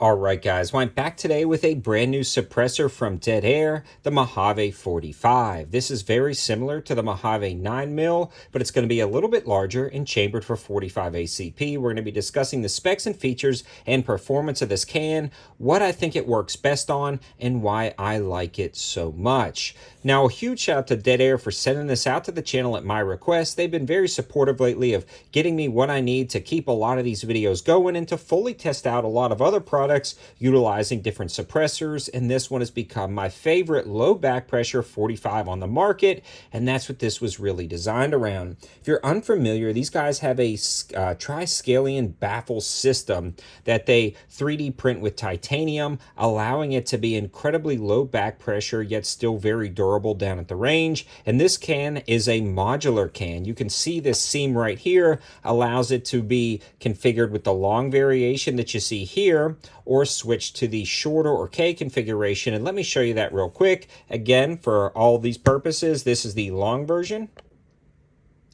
Alright guys, well, I'm back today with a brand new suppressor from Dead Air, the Mojave 45. This is very similar to the Mojave 9mm, but it's going to be a little bit larger and chambered for 45 ACP. We're going to be discussing the specs and features and performance of this can, what I think it works best on, and why I like it so much. Now, a huge shout out to Dead Air for sending this out to the channel at my request. They've been very supportive lately of getting me what I need to keep a lot of these videos going and to fully test out a lot of other products utilizing different suppressors, and this one has become my favorite low back pressure 45 on the market, and that's what this was really designed around. If you're unfamiliar, these guys have a Triskelion baffle system that they 3D print with titanium, allowing it to be incredibly low back pressure yet still very durable down at the range. And this can is a modular can. You can see this seam right here allows it to be configured with the long variation that you see here, or switch to the shorter or K configuration. And let me show you that real quick. Again, for all these purposes, this is the long version.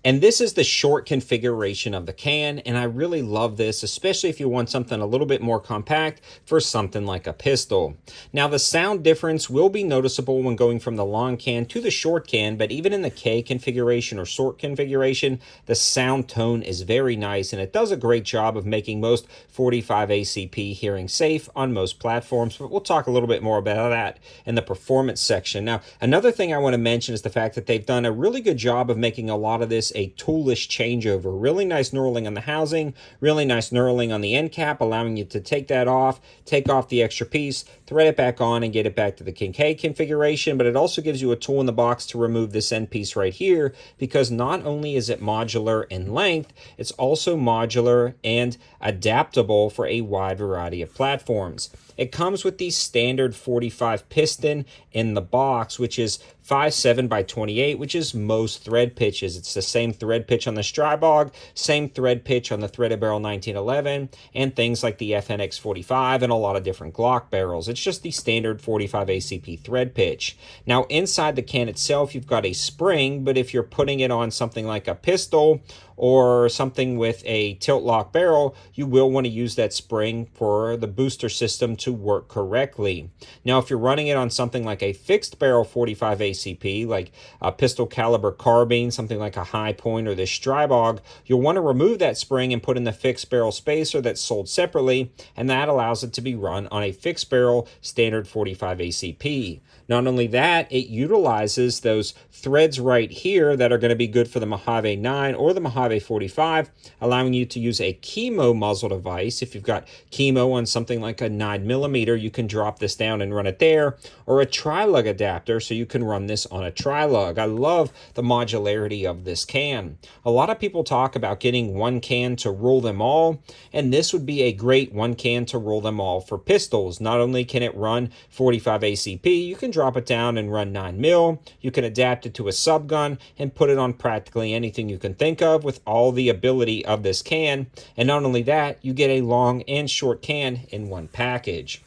And this is the short configuration of the can, and I really love this, especially if you want something a little bit more compact for something like a pistol. Now, the sound difference will be noticeable when going from the long can to the short can, but even in the K configuration or short configuration, the sound tone is very nice, and it does a great job of making most 45 ACP hearing safe on most platforms, but we'll talk a little bit more about that in the performance section. Now, another thing I want to mention is the fact that they've done a really good job of making a lot of this a toolish changeover. Really nice knurling on the housing, really nice knurling on the end cap, allowing you to take that off, take off the extra piece, thread it back on, and get it back to the K configuration. But it also gives you a tool in the box to remove this end piece right here, because not only is it modular in length, it's also modular and adaptable for a wide variety of platforms. It comes with the standard 45 piston in the box, which is 5.7 by 28, which is most thread pitches. It's the same thread pitch on the Strybog, same thread pitch on the threaded barrel 1911, and things like the FNX 45 and a lot of different Glock barrels. It's just the standard 45 ACP thread pitch. Now, inside the can itself, you've got a spring, but if you're putting it on something like a pistol or something with a tilt lock barrel, you will want to use that spring for the booster system to work correctly. Now, if you're running it on something like a fixed barrel 45 ACP, like a pistol caliber carbine, something like a High Point or the Strybog, you'll want to remove that spring and put in the fixed barrel spacer that's sold separately, and that allows it to be run on a fixed barrel standard 45 ACP. Not only that, it utilizes those threads right here that are going to be good for the Mojave 9 or the Mojave 45, allowing you to use a chemo muzzle device. If you've got chemo on something like a 9mm, you can drop this down and run it there, or a tri-lug adapter, so you can run this on a tri-lug. I love the modularity of this can. A lot of people talk about getting one can to rule them all, and this would be a great one can to rule them all for pistols. Not only can it run 45 ACP, you can drop it down and run 9mm. You can adapt it to a subgun and put it on practically anything you can think of with all the ability of this can. And not only that, you get a long and short can in one package.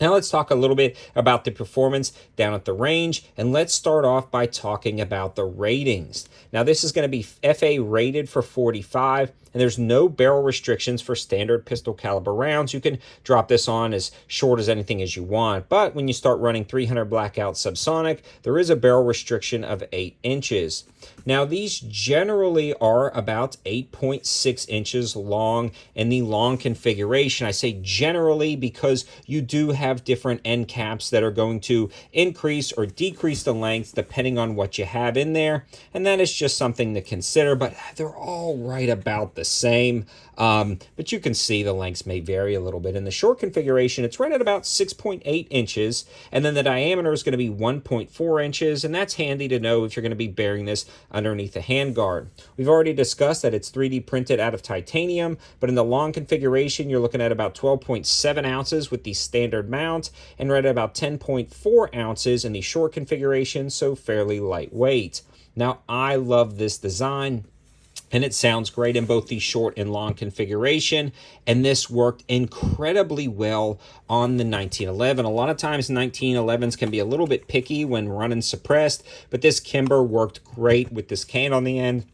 Now let's talk a little bit about the performance down at the range, and let's start off by talking about the ratings. Now this is going to be FA rated for 45, and there's no barrel restrictions for standard pistol caliber rounds. You can drop this on as short as anything as you want, but when you start running 300 blackout subsonic, there is a barrel restriction of 8 inches. Now these generally are about 8.6 inches long in the long configuration. I say generally because you do have different end caps that are going to increase or decrease the length depending on what you have in there, and that is just something to consider, but they're all right about the same. But you can see the lengths may vary a little bit. In the short configuration, it's right at about 6.8 inches, and then the diameter is going to be 1.4 inches, and that's handy to know if you're going to be bearing this underneath the handguard. We've already discussed that it's 3D printed out of titanium, but in the long configuration, you're looking at about 12.7 ounces with the standard mount, and right at about 10.4 ounces in the short configuration, so fairly lightweight. Now, I love this design, and it sounds great in both the short and long configuration, and this worked incredibly well on the 1911. A lot of times 1911s can be a little bit picky when running suppressed, but this Kimber worked great with this can on the end.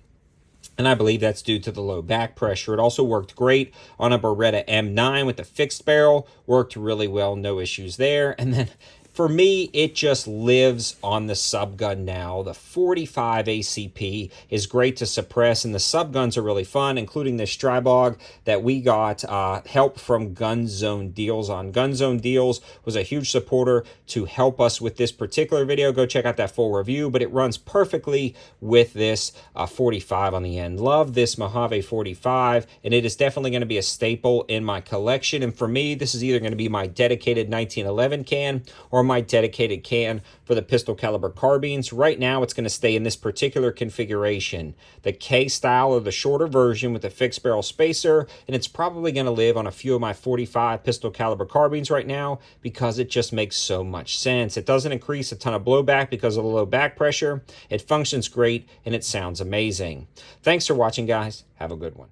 and I believe that's due to the low back pressure. It also worked great on a Beretta M9 with the fixed barrel, worked really well, no issues there. And then for me, it just lives on the subgun now. The 45 ACP is great to suppress, and the subguns are really fun, including this Strybog that we got help from Gun Zone Deals on. Gun Zone Deals was a huge supporter to help us with this particular video. Go check out that full review, but it runs perfectly with this 45 on the end. Love this Mojave 45, and it is definitely going to be a staple in my collection. And for me, this is either going to be my dedicated 1911 can or my dedicated can for the pistol caliber carbines. Right now, it's going to stay in this particular configuration, the K style or the shorter version with a fixed barrel spacer, and it's probably going to live on a few of my 45 pistol caliber carbines right now because it just makes so much sense. It doesn't increase a ton of blowback because of the low back pressure. It functions great and it sounds amazing. Thanks for watching, guys. Have a good one.